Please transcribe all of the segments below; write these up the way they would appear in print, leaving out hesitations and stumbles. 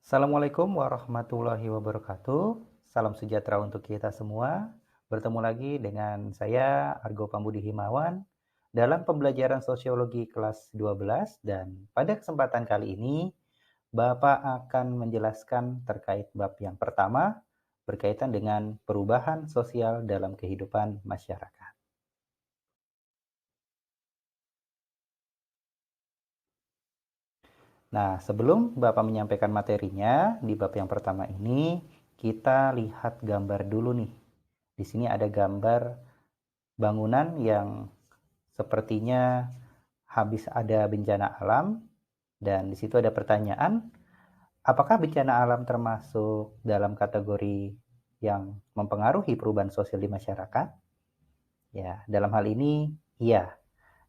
Assalamualaikum warahmatullahi wabarakatuh. Salam sejahtera untuk kita semua. Bertemu lagi dengan saya Argo Pambudi Himawan dalam pembelajaran sosiologi kelas 12 dan pada kesempatan kali ini Bapak akan menjelaskan terkait bab yang pertama berkaitan dengan perubahan sosial dalam kehidupan masyarakat. Nah, sebelum Bapak menyampaikan materinya, di bab yang pertama ini, kita lihat gambar dulu nih. Di sini ada gambar bangunan yang sepertinya habis ada bencana alam, dan di situ ada pertanyaan, apakah bencana alam termasuk dalam kategori yang mempengaruhi perubahan sosial di masyarakat? Ya, dalam hal ini, iya.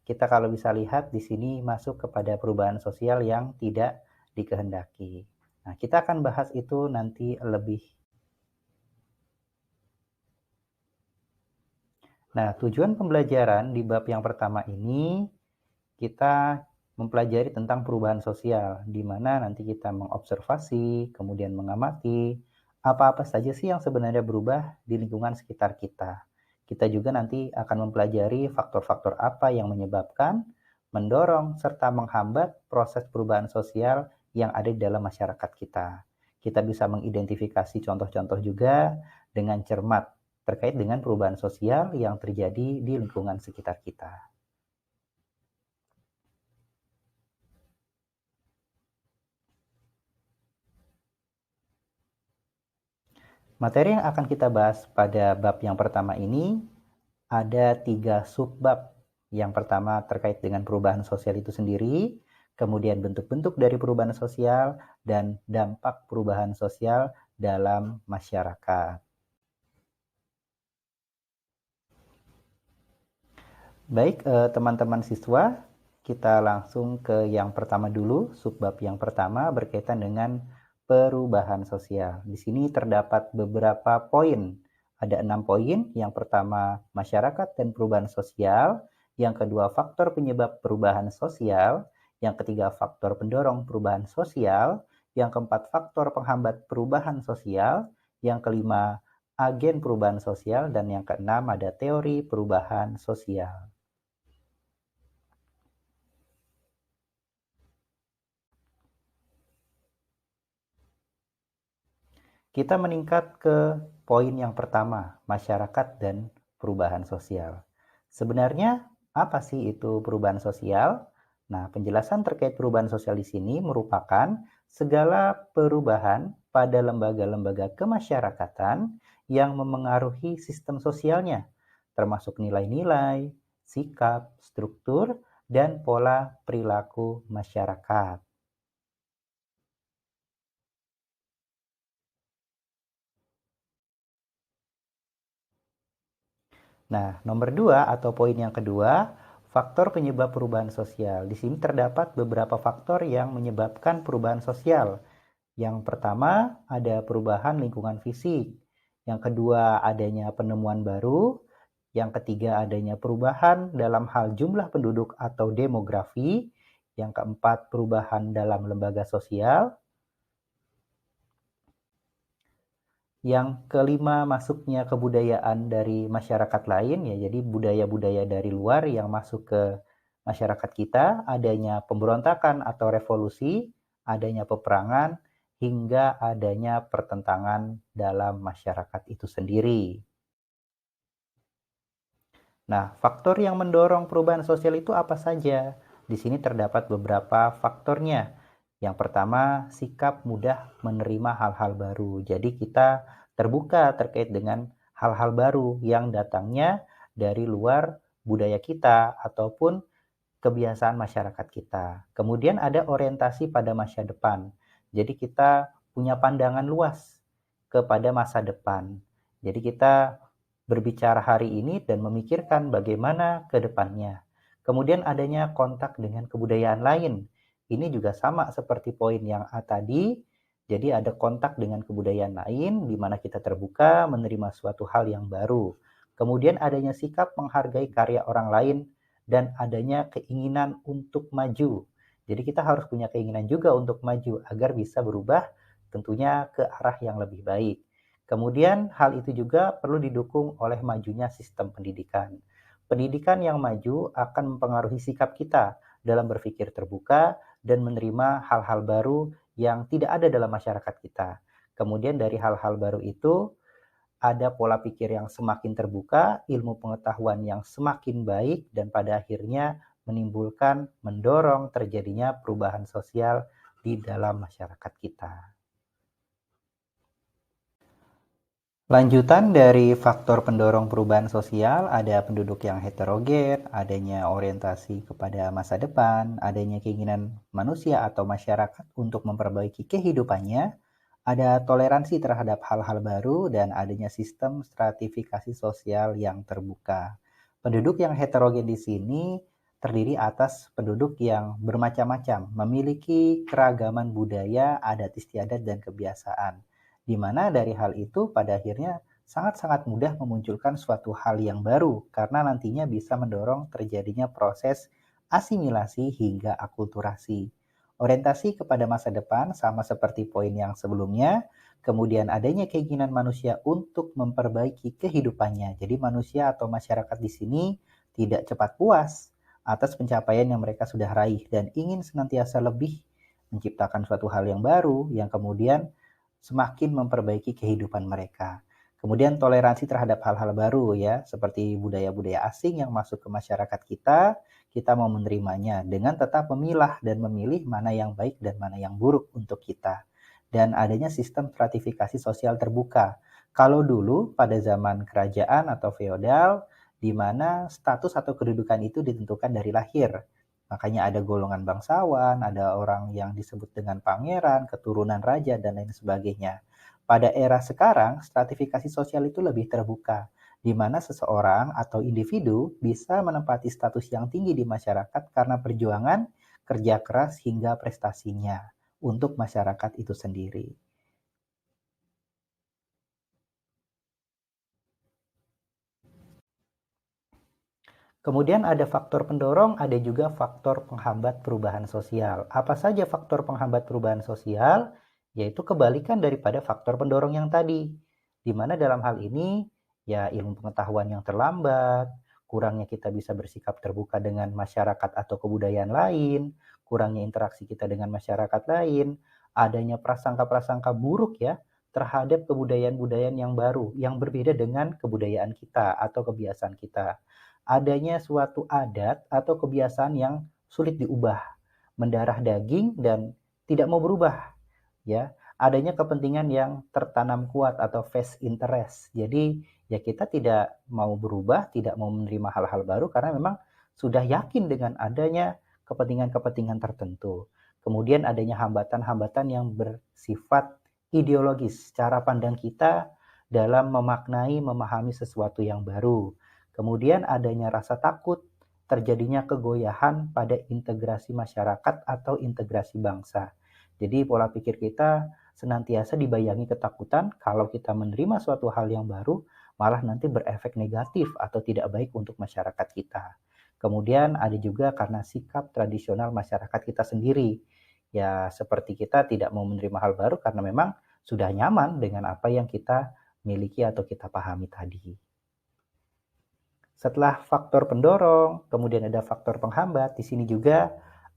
Kita kalau bisa lihat di sini masuk kepada perubahan sosial yang tidak dikehendaki. Nah, kita akan bahas itu nanti lebih. Nah, tujuan pembelajaran di bab yang pertama ini kita mempelajari tentang perubahan sosial, di mana nanti kita mengobservasi, kemudian mengamati apa-apa saja sih yang sebenarnya berubah di lingkungan sekitar kita. Kita juga nanti akan mempelajari faktor-faktor apa yang menyebabkan, mendorong, serta menghambat proses perubahan sosial yang ada di dalam masyarakat kita. Kita bisa mengidentifikasi contoh-contoh juga dengan cermat terkait dengan perubahan sosial yang terjadi di lingkungan sekitar kita. Materi yang akan kita bahas pada bab yang pertama ini ada 3 subbab. Yang pertama terkait dengan perubahan sosial itu sendiri, kemudian bentuk-bentuk dari perubahan sosial, dan dampak perubahan sosial dalam masyarakat. Baik, teman-teman siswa, kita langsung ke yang pertama dulu. Subbab yang pertama berkaitan dengan perubahan sosial. Di sini terdapat beberapa poin. Ada 6 poin. Yang pertama, masyarakat dan perubahan sosial. Yang kedua, faktor penyebab perubahan sosial. Yang ketiga, faktor pendorong perubahan sosial. Yang keempat, faktor penghambat perubahan sosial. Yang kelima, agen perubahan sosial. Dan yang keenam, ada teori perubahan sosial. Kita meningkat ke poin yang pertama, masyarakat dan perubahan sosial. Sebenarnya apa sih itu perubahan sosial? Nah, penjelasan terkait perubahan sosial di sini merupakan segala perubahan pada lembaga-lembaga kemasyarakatan yang memengaruhi sistem sosialnya, termasuk nilai-nilai, sikap, struktur, dan pola perilaku masyarakat. Nah, nomor 2 atau poin yang kedua, faktor penyebab perubahan sosial. Di sini terdapat beberapa faktor yang menyebabkan perubahan sosial. Yang pertama, ada perubahan lingkungan fisik. Yang kedua, adanya penemuan baru. Yang ketiga, adanya perubahan dalam hal jumlah penduduk atau demografi. Yang keempat, perubahan dalam lembaga sosial. Yang kelima, masuknya kebudayaan dari masyarakat lain, ya, jadi budaya-budaya dari luar yang masuk ke masyarakat kita, adanya pemberontakan atau revolusi, adanya peperangan, hingga adanya pertentangan dalam masyarakat itu sendiri. Nah, faktor yang mendorong perubahan sosial itu apa saja? Di sini terdapat beberapa faktornya. Yang pertama, sikap mudah menerima hal-hal baru. Jadi kita terbuka terkait dengan hal-hal baru yang datangnya dari luar budaya kita ataupun kebiasaan masyarakat kita. Kemudian ada orientasi pada masa depan. Jadi kita punya pandangan luas kepada masa depan. Jadi kita berbicara hari ini dan memikirkan bagaimana ke depannya. Kemudian adanya kontak dengan kebudayaan lain. Ini juga sama seperti poin yang A tadi. Jadi ada kontak dengan kebudayaan lain di mana kita terbuka menerima suatu hal yang baru. Kemudian adanya sikap menghargai karya orang lain dan adanya keinginan untuk maju. Jadi kita harus punya keinginan juga untuk maju agar bisa berubah tentunya ke arah yang lebih baik. Kemudian hal itu juga perlu didukung oleh majunya sistem pendidikan. Pendidikan yang maju akan mempengaruhi sikap kita dalam berpikir terbuka dan menerima hal-hal baru yang tidak ada dalam masyarakat kita. Kemudian dari hal-hal baru itu ada pola pikir yang semakin terbuka, ilmu pengetahuan yang semakin baik, dan pada akhirnya mendorong terjadinya perubahan sosial di dalam masyarakat kita. Lanjutan dari faktor pendorong perubahan sosial, ada penduduk yang heterogen, adanya orientasi kepada masa depan, adanya keinginan manusia atau masyarakat untuk memperbaiki kehidupannya, ada toleransi terhadap hal-hal baru, dan adanya sistem stratifikasi sosial yang terbuka. Penduduk yang heterogen di sini terdiri atas penduduk yang bermacam-macam, memiliki keragaman budaya, adat istiadat, dan kebiasaan, di mana dari hal itu pada akhirnya sangat-sangat mudah memunculkan suatu hal yang baru, karena nantinya bisa mendorong terjadinya proses asimilasi hingga akulturasi. Orientasi kepada masa depan sama seperti poin yang sebelumnya, kemudian adanya keinginan manusia untuk memperbaiki kehidupannya. Jadi manusia atau masyarakat di sini tidak cepat puas atas pencapaian yang mereka sudah raih dan ingin senantiasa lebih menciptakan suatu hal yang baru yang kemudian semakin memperbaiki kehidupan mereka. Kemudian toleransi terhadap hal-hal baru ya, seperti budaya-budaya asing yang masuk ke masyarakat kita mau menerimanya dengan tetap memilah dan memilih mana yang baik dan mana yang buruk untuk kita. Dan adanya sistem stratifikasi sosial terbuka. Kalau dulu pada zaman kerajaan atau feodal, di mana status atau kedudukan itu ditentukan dari lahir. Makanya ada golongan bangsawan, ada orang yang disebut dengan pangeran, keturunan raja, dan lain sebagainya. Pada era sekarang, stratifikasi sosial itu lebih terbuka, di mana seseorang atau individu bisa menempati status yang tinggi di masyarakat karena perjuangan, kerja keras, hingga prestasinya untuk masyarakat itu sendiri. Kemudian ada faktor pendorong, ada juga faktor penghambat perubahan sosial. Apa saja faktor penghambat perubahan sosial? Yaitu kebalikan daripada faktor pendorong yang tadi. Di mana dalam hal ini, ya ilmu pengetahuan yang terlambat, kurangnya kita bisa bersikap terbuka dengan masyarakat atau kebudayaan lain, kurangnya interaksi kita dengan masyarakat lain, adanya prasangka-prasangka buruk ya terhadap kebudayaan-budayaan yang baru, yang berbeda dengan kebudayaan kita atau kebiasaan kita, adanya suatu adat atau kebiasaan yang sulit diubah, mendarah daging dan tidak mau berubah, ya. Adanya kepentingan yang tertanam kuat atau vested interest. Jadi, ya kita tidak mau berubah, tidak mau menerima hal-hal baru karena memang sudah yakin dengan adanya kepentingan-kepentingan tertentu. Kemudian adanya hambatan-hambatan yang bersifat ideologis, cara pandang kita dalam memaknai, memahami sesuatu yang baru. Kemudian adanya rasa takut, terjadinya kegoyahan pada integrasi masyarakat atau integrasi bangsa. Jadi pola pikir kita senantiasa dibayangi ketakutan kalau kita menerima suatu hal yang baru, malah nanti berefek negatif atau tidak baik untuk masyarakat kita. Kemudian ada juga karena sikap tradisional masyarakat kita sendiri. Ya seperti kita tidak mau menerima hal baru karena memang sudah nyaman dengan apa yang kita miliki atau kita pahami tadi. Setelah faktor pendorong, kemudian ada faktor penghambat, di sini juga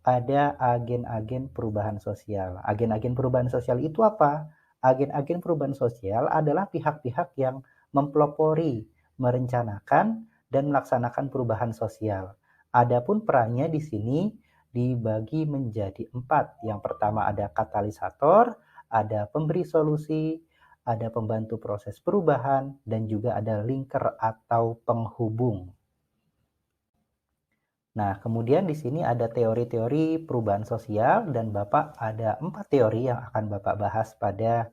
ada agen-agen perubahan sosial. Agen-agen perubahan sosial itu apa? Agen-agen perubahan sosial adalah pihak-pihak yang mempelopori, merencanakan, dan melaksanakan perubahan sosial. Adapun perannya di sini dibagi menjadi 4. Yang pertama ada katalisator, ada pemberi solusi, ada pembantu proses perubahan, dan juga ada linker atau penghubung. Nah, kemudian di sini ada teori-teori perubahan sosial dan Bapak ada 4 teori yang akan Bapak bahas pada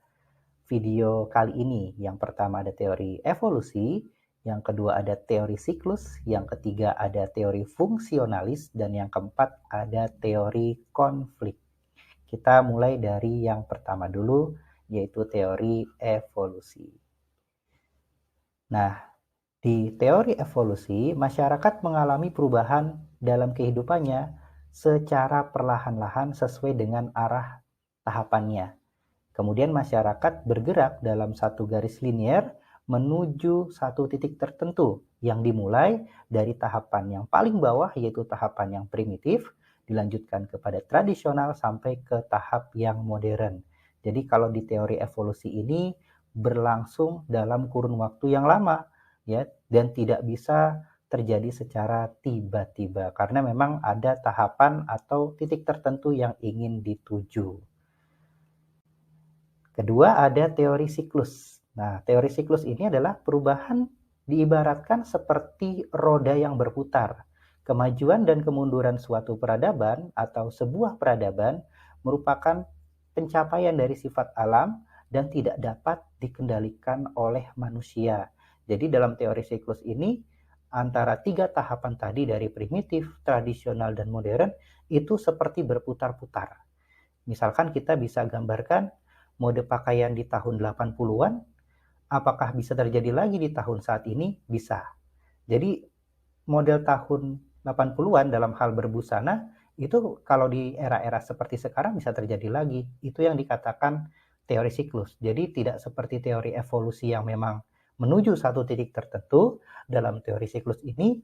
video kali ini. Yang pertama ada teori evolusi, yang kedua ada teori siklus, yang ketiga ada teori fungsionalis, dan yang keempat ada teori konflik. Kita mulai dari yang pertama dulu, yaitu teori evolusi. Nah, di teori evolusi, masyarakat mengalami perubahan dalam kehidupannya secara perlahan-lahan sesuai dengan arah tahapannya. Kemudian masyarakat bergerak dalam satu garis linier menuju satu titik tertentu yang dimulai dari tahapan yang paling bawah, yaitu tahapan yang primitif, dilanjutkan kepada tradisional sampai ke tahap yang modern. Jadi kalau di teori evolusi ini berlangsung dalam kurun waktu yang lama, ya, dan tidak bisa terjadi secara tiba-tiba karena memang ada tahapan atau titik tertentu yang ingin dituju. Kedua, ada teori siklus. Nah, teori siklus ini adalah perubahan diibaratkan seperti roda yang berputar. Kemajuan dan kemunduran suatu peradaban atau sebuah peradaban merupakan pencapaian dari sifat alam dan tidak dapat dikendalikan oleh manusia. Jadi dalam teori siklus ini, antara tiga tahapan tadi dari primitif, tradisional, dan modern itu seperti berputar-putar. Misalkan kita bisa gambarkan mode pakaian di tahun 80-an, apakah bisa terjadi lagi di tahun saat ini? Bisa. Jadi model tahun 80-an dalam hal berbusana, itu kalau di era-era seperti sekarang bisa terjadi lagi. Itu yang dikatakan teori siklus. Jadi tidak seperti teori evolusi yang memang menuju satu titik tertentu. Dalam teori siklus ini,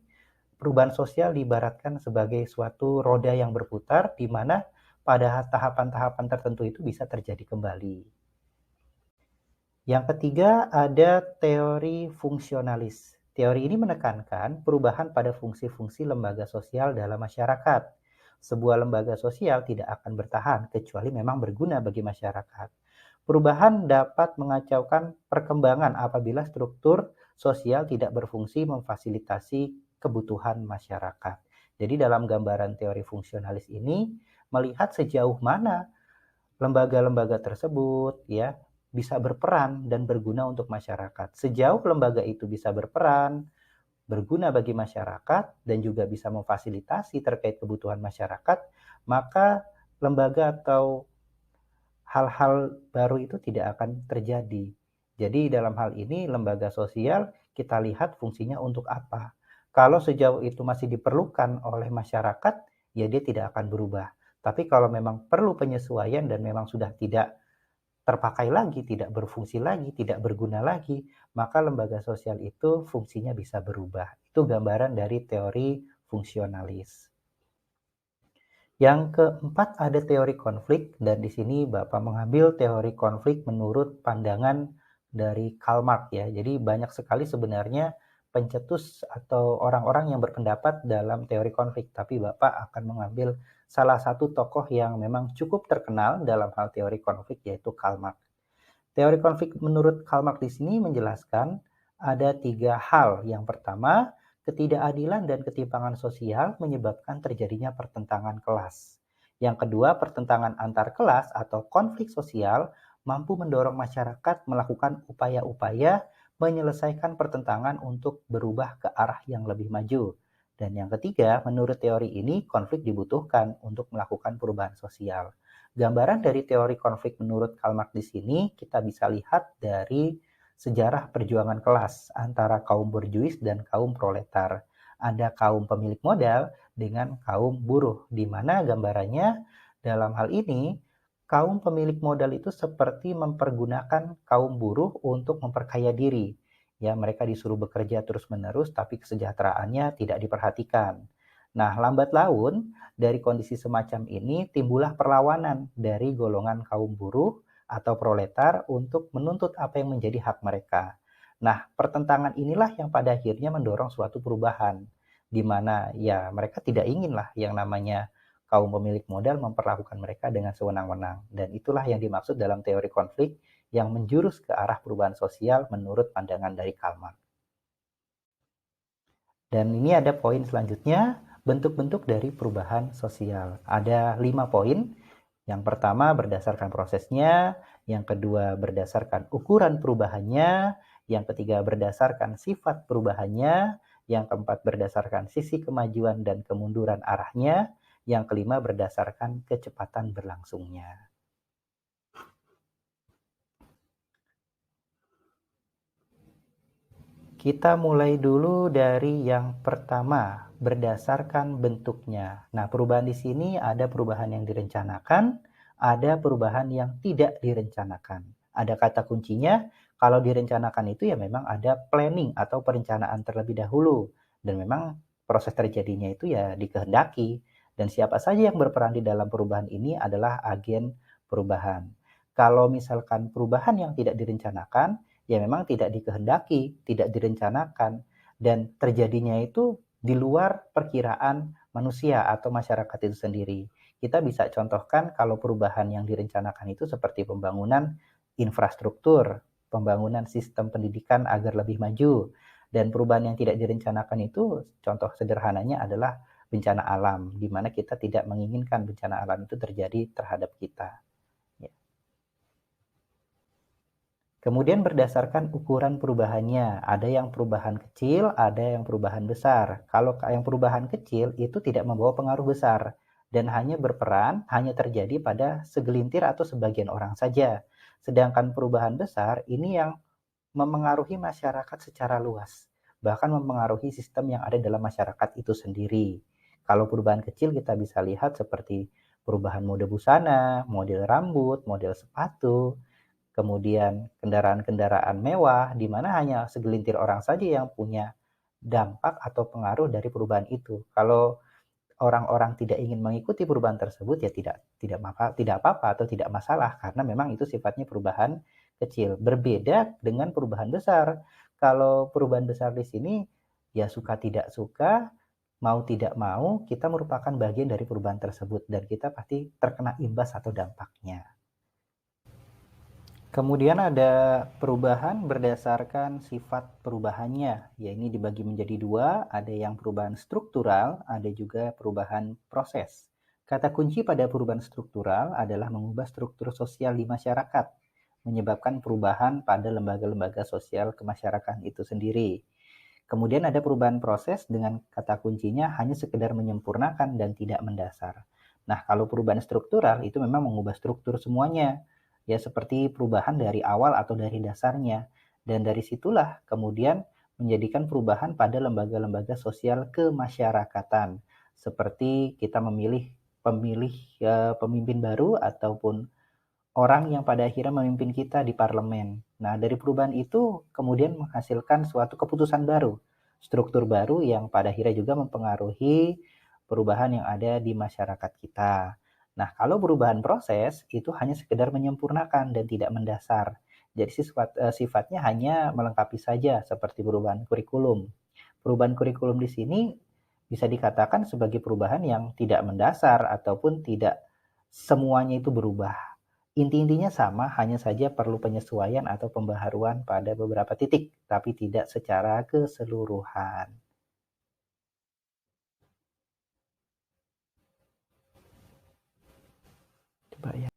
perubahan sosial diibaratkan sebagai suatu roda yang berputar, di mana pada tahapan-tahapan tertentu itu bisa terjadi kembali. Yang ketiga ada teori fungsionalis. Teori ini menekankan perubahan pada fungsi-fungsi lembaga sosial dalam masyarakat. Sebuah lembaga sosial tidak akan bertahan kecuali memang berguna bagi masyarakat. Perubahan dapat mengacaukan perkembangan apabila struktur sosial tidak berfungsi memfasilitasi kebutuhan masyarakat. Jadi dalam gambaran teori fungsionalis ini melihat sejauh mana lembaga-lembaga tersebut ya bisa berperan dan berguna untuk masyarakat. Sejauh lembaga itu bisa berperan, berguna bagi masyarakat, dan juga bisa memfasilitasi terkait kebutuhan masyarakat, maka lembaga atau hal-hal baru itu tidak akan terjadi. Jadi dalam hal ini lembaga sosial kita lihat fungsinya untuk apa. Kalau sejauh itu masih diperlukan oleh masyarakat, ya dia tidak akan berubah. Tapi kalau memang perlu penyesuaian dan memang sudah tidak terpakai lagi, tidak berfungsi lagi, tidak berguna lagi, maka lembaga sosial itu fungsinya bisa berubah. Itu gambaran dari teori fungsionalis. Yang keempat ada teori konflik, dan di sini Bapak mengambil teori konflik menurut pandangan dari Karl Marx ya. Jadi banyak sekali sebenarnya pencetus atau orang-orang yang berpendapat dalam teori konflik, tapi Bapak akan mengambil salah satu tokoh yang memang cukup terkenal dalam hal teori konflik, yaitu Karl Marx. Teori konflik menurut Karl Marx di sini menjelaskan ada tiga hal. Yang pertama, ketidakadilan dan ketimpangan sosial menyebabkan terjadinya pertentangan kelas. Yang kedua, pertentangan antar kelas atau konflik sosial mampu mendorong masyarakat melakukan upaya-upaya menyelesaikan pertentangan untuk berubah ke arah yang lebih maju. Dan yang ketiga, menurut teori ini, konflik dibutuhkan untuk melakukan perubahan sosial. Gambaran dari teori konflik menurut Karl Marx di sini kita bisa lihat dari sejarah perjuangan kelas antara kaum borjuis dan kaum proletar. Ada kaum pemilik modal dengan kaum buruh, di mana gambarannya dalam hal ini kaum pemilik modal itu seperti mempergunakan kaum buruh untuk memperkaya diri. Ya, mereka disuruh bekerja terus-menerus tapi kesejahteraannya tidak diperhatikan. Nah, lambat laun dari kondisi semacam ini timbullah perlawanan dari golongan kaum buruh atau proletar untuk menuntut apa yang menjadi hak mereka. Nah, pertentangan inilah yang pada akhirnya mendorong suatu perubahan, di mana ya mereka tidak inginlah yang namanya kaum pemilik modal memperlakukan mereka dengan sewenang-wenang. Dan itulah yang dimaksud dalam teori konflik yang menjurus ke arah perubahan sosial menurut pandangan dari Karl Marx. Dan ini ada poin selanjutnya, bentuk-bentuk dari perubahan sosial. Ada 5 poin. Yang pertama berdasarkan prosesnya, yang kedua berdasarkan ukuran perubahannya, yang ketiga berdasarkan sifat perubahannya, yang keempat berdasarkan sisi kemajuan dan kemunduran arahnya, yang kelima berdasarkan kecepatan berlangsungnya. Kita mulai dulu dari yang pertama, berdasarkan bentuknya. Nah, perubahan di sini ada perubahan yang direncanakan, ada perubahan yang tidak direncanakan. Ada kata kuncinya, kalau direncanakan itu ya memang ada planning atau perencanaan terlebih dahulu. Dan memang proses terjadinya itu ya dikehendaki. Dan siapa saja yang berperan di dalam perubahan ini adalah agen perubahan. Kalau misalkan perubahan yang tidak direncanakan, ya memang tidak dikehendaki, tidak direncanakan, dan terjadinya itu di luar perkiraan manusia atau masyarakat itu sendiri. Kita bisa contohkan kalau perubahan yang direncanakan itu seperti pembangunan infrastruktur, pembangunan sistem pendidikan agar lebih maju, dan perubahan yang tidak direncanakan itu contoh sederhananya adalah bencana alam, di mana kita tidak menginginkan bencana alam itu terjadi terhadap kita. Ya. Kemudian berdasarkan ukuran perubahannya, ada yang perubahan kecil, ada yang perubahan besar. Kalau yang perubahan kecil itu tidak membawa pengaruh besar dan hanya berperan, hanya terjadi pada segelintir atau sebagian orang saja. Sedangkan perubahan besar ini yang memengaruhi masyarakat secara luas, bahkan memengaruhi sistem yang ada dalam masyarakat itu sendiri. Kalau perubahan kecil kita bisa lihat seperti perubahan mode busana, model rambut, model sepatu, kemudian kendaraan-kendaraan mewah, di mana hanya segelintir orang saja yang punya dampak atau pengaruh dari perubahan itu. Kalau orang-orang tidak ingin mengikuti perubahan tersebut, ya tidak apa-apa atau tidak masalah, karena memang itu sifatnya perubahan kecil. Berbeda dengan perubahan besar. Kalau perubahan besar di sini, ya suka tidak suka, mau tidak mau, kita merupakan bagian dari perubahan tersebut, dan kita pasti terkena imbas atau dampaknya. Kemudian ada perubahan berdasarkan sifat perubahannya. Ya, ini dibagi menjadi dua, ada yang perubahan struktural, ada juga perubahan proses. Kata kunci pada perubahan struktural adalah mengubah struktur sosial di masyarakat, menyebabkan perubahan pada lembaga-lembaga sosial kemasyarakatan itu sendiri. Kemudian ada perubahan proses dengan kata kuncinya hanya sekedar menyempurnakan dan tidak mendasar. Nah, kalau perubahan struktural itu memang mengubah struktur semuanya, ya seperti perubahan dari awal atau dari dasarnya. Dan dari situlah kemudian menjadikan perubahan pada lembaga-lembaga sosial kemasyarakatan. Seperti kita memilih pemimpin baru ataupun orang yang pada akhirnya memimpin kita di parlemen. Nah, dari perubahan itu kemudian menghasilkan suatu keputusan baru, struktur baru yang pada akhirnya juga mempengaruhi perubahan yang ada di masyarakat kita. Nah, kalau perubahan proses itu hanya sekedar menyempurnakan dan tidak mendasar. Jadi sifatnya hanya melengkapi saja seperti perubahan kurikulum. Perubahan kurikulum di sini bisa dikatakan sebagai perubahan yang tidak mendasar ataupun tidak semuanya itu berubah. Inti-intinya sama, hanya saja perlu penyesuaian atau pembaharuan pada beberapa titik, tapi tidak secara keseluruhan. Coba ya.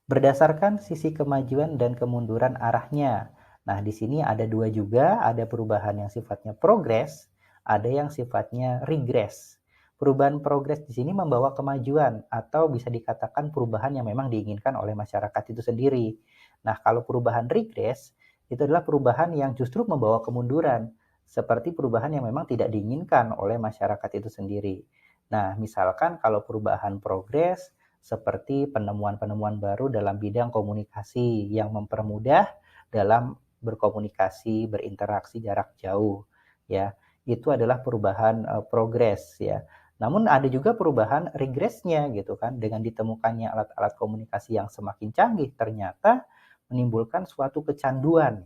Berdasarkan sisi kemajuan dan kemunduran arahnya. Nah, di sini ada dua juga, ada perubahan yang sifatnya progres, ada yang sifatnya regres. Perubahan progres di sini membawa kemajuan atau bisa dikatakan perubahan yang memang diinginkan oleh masyarakat itu sendiri. Nah, kalau perubahan regres itu adalah perubahan yang justru membawa kemunduran, seperti perubahan yang memang tidak diinginkan oleh masyarakat itu sendiri. Nah, misalkan kalau perubahan progres seperti penemuan-penemuan baru dalam bidang komunikasi yang mempermudah dalam berkomunikasi, berinteraksi jarak jauh, ya. Itu adalah perubahan progres, ya. Namun ada juga perubahan regresnya gitu kan, dengan ditemukannya alat-alat komunikasi yang semakin canggih ternyata menimbulkan suatu kecanduan.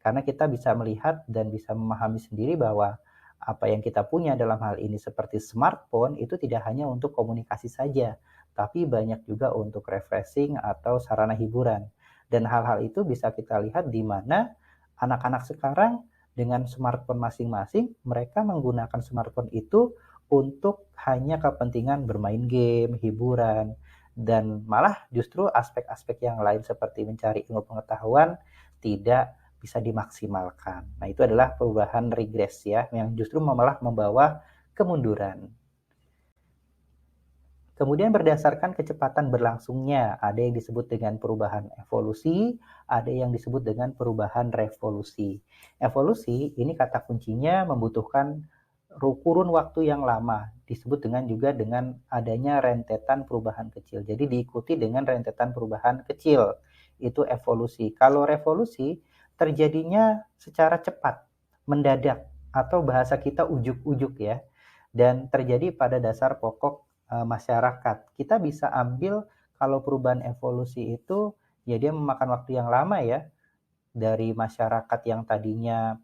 Karena kita bisa melihat dan bisa memahami sendiri bahwa apa yang kita punya dalam hal ini seperti smartphone itu tidak hanya untuk komunikasi saja, tapi banyak juga untuk refreshing atau sarana hiburan. Dan hal-hal itu bisa kita lihat di mana anak-anak sekarang dengan smartphone masing-masing, mereka menggunakan smartphone itu untuk hanya kepentingan bermain game, hiburan, dan malah justru aspek-aspek yang lain seperti mencari ilmu pengetahuan tidak bisa dimaksimalkan. Nah, itu adalah perubahan regres ya, yang justru malah membawa kemunduran. Kemudian berdasarkan kecepatan berlangsungnya, ada yang disebut dengan perubahan evolusi, ada yang disebut dengan perubahan revolusi. Evolusi ini kata kuncinya membutuhkan kurun waktu yang lama, disebut juga dengan adanya rentetan perubahan kecil. Jadi diikuti dengan rentetan perubahan kecil, itu evolusi. Kalau revolusi terjadinya secara cepat, mendadak, atau bahasa kita ujuk-ujuk ya, dan terjadi pada dasar pokok masyarakat. Kita bisa ambil kalau perubahan evolusi itu ya dia memakan waktu yang lama ya, dari masyarakat yang tadinya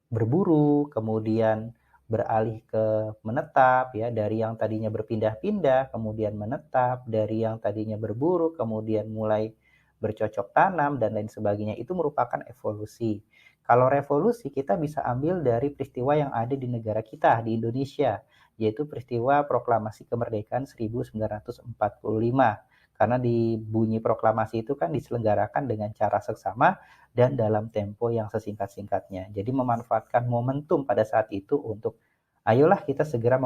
berburu, kemudian beralih ke menetap ya, dari yang tadinya berpindah-pindah kemudian menetap, dari yang tadinya berburu kemudian mulai bercocok tanam dan lain sebagainya. Itu merupakan evolusi. Kalau revolusi kita bisa ambil dari peristiwa yang ada di negara kita, di Indonesia, yaitu peristiwa Proklamasi Kemerdekaan 1945. Karena di bunyi proklamasi itu kan diselenggarakan dengan cara seksama dan dalam tempo yang sesingkat-singkatnya. Jadi memanfaatkan momentum pada saat itu untuk ayolah kita segera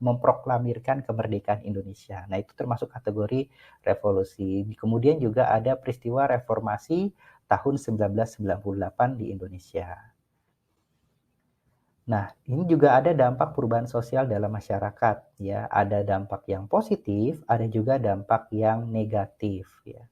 memproklamirkan kemerdekaan Indonesia. Nah, itu termasuk kategori revolusi. Kemudian juga ada peristiwa reformasi tahun 1998 di Indonesia. Nah, ini juga ada dampak perubahan sosial dalam masyarakat ya. Ada dampak yang positif, ada juga dampak yang negatif ya.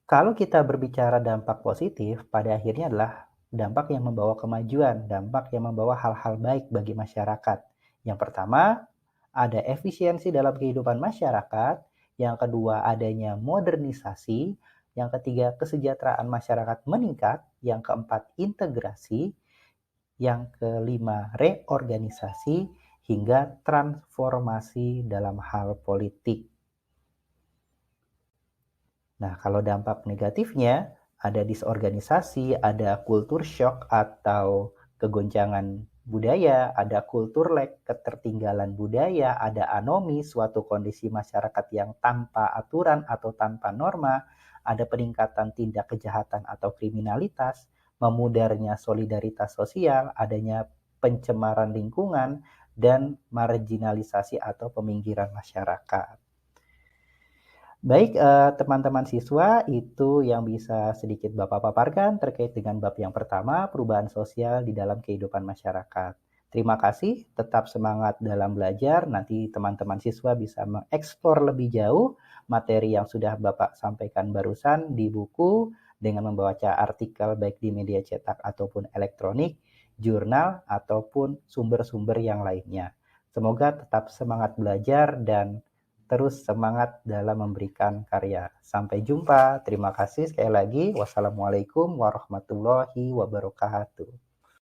Kalau kita berbicara dampak positif, pada akhirnya adalah dampak yang membawa kemajuan, dampak yang membawa hal-hal baik bagi masyarakat. Yang pertama, ada efisiensi dalam kehidupan masyarakat. Yang kedua, adanya modernisasi. Yang ketiga, kesejahteraan masyarakat meningkat. Yang keempat, integrasi. Yang kelima, reorganisasi. Hingga transformasi dalam hal politik. Nah, kalau dampak negatifnya, ada disorganisasi, ada kultur shock atau kegoncangan budaya, ada kultur lag, ketertinggalan budaya, ada anomi, suatu kondisi masyarakat yang tanpa aturan atau tanpa norma, ada peningkatan tindak kejahatan atau kriminalitas, memudarnya solidaritas sosial, adanya pencemaran lingkungan, dan marginalisasi atau peminggiran masyarakat. Baik, teman-teman siswa, itu yang bisa sedikit Bapak paparkan terkait dengan bab yang pertama, perubahan sosial di dalam kehidupan masyarakat. Terima kasih, tetap semangat dalam belajar. Nanti teman-teman siswa bisa mengeksplor lebih jauh materi yang sudah Bapak sampaikan barusan di buku dengan membaca artikel baik di media cetak ataupun elektronik, jurnal, ataupun sumber-sumber yang lainnya. Semoga tetap semangat belajar dan terus semangat dalam memberikan karya. Sampai jumpa. Terima kasih sekali lagi. Wassalamualaikum warahmatullahi wabarakatuh.